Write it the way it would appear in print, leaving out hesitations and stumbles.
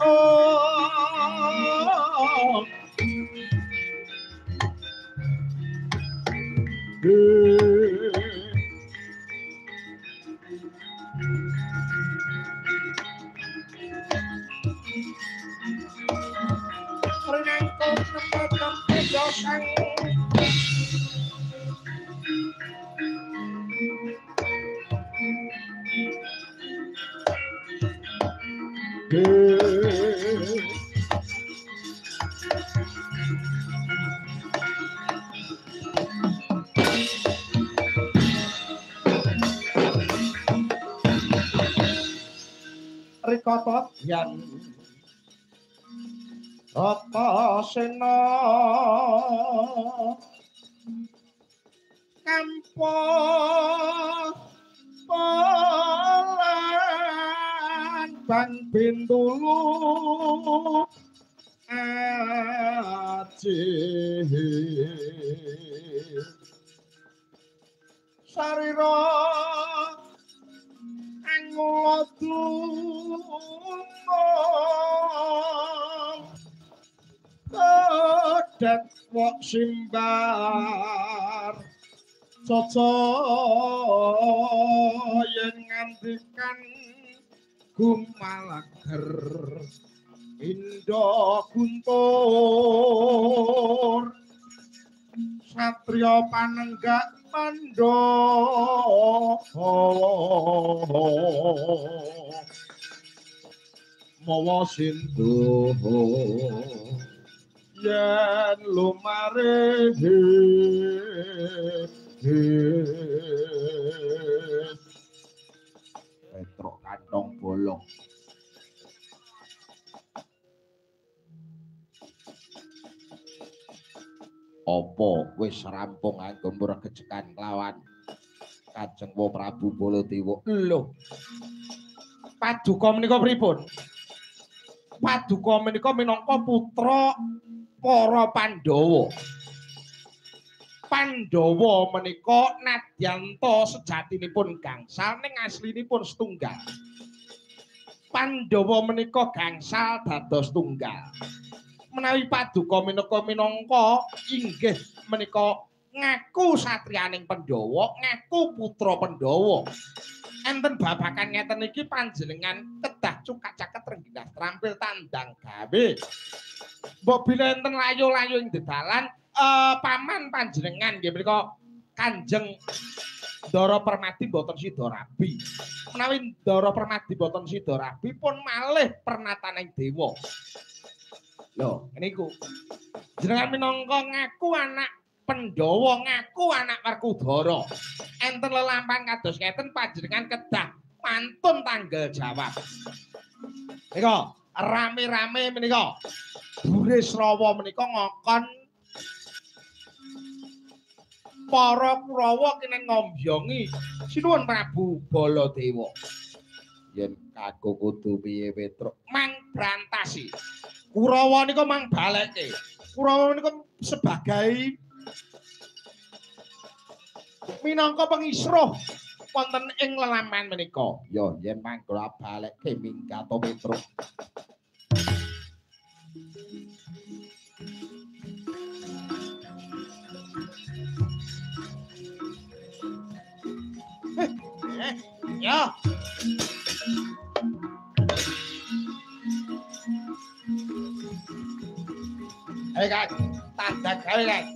Oh, Rikata yen apa sena kampo polan bang bintulu aji sarira angulodung kodet wak simbar coco yen ngandikan gumalager Indo Guntur Satria Panenggak Pandhawa mawa sindu yen lumare Petruk kantong bolong apa wis rampung anggon mregejekan lawan Kanjeng Prabu Baladewa. Lho. Paduka menika pripun? Paduka menika minangka putra para Pandhawa. Pandhawa menika nadyanta sejatinipun gangsal ning aslinipun setunggal. Pandhawa menika gangsal dados tunggal. Menawi paduka minangka inggih menika ngaku satriyaning Pandhawa, ngaku putra Pandhawa. Enten babakan ngeten iki panjenengan kedah cukak-caket rengginah trampil tandang gawe. Mbok bila enten layo-layo ing dedalan paman panjenengan nggih menika Kanjeng Ndara Permadi boten sida rabi. Menawi Ndara Permadi boten sida rabi pun malih pernataning dewa. Lho, niku. Jenengan minangka ngaku anak Pandhawa, ngaku anak Werkudara. Enten lelampahan kados ngeten panjenengan kedah mantun tanggal jawab. Nika, rame-rame menika. Burisrawa menika ngokon para Kurawa kene ngombyongi sinuwun Prabu Baladewa. Yen kaku kudu piye Petruk? Mang brantasi. Kurawa nika mang baleke. Kurawa nika sebagai minangka pengisruh wonten ing lelaman menika. Ya yen mangkula baleke minggato Petruk. Ya. Ayo Kang, tandak gawe Kang.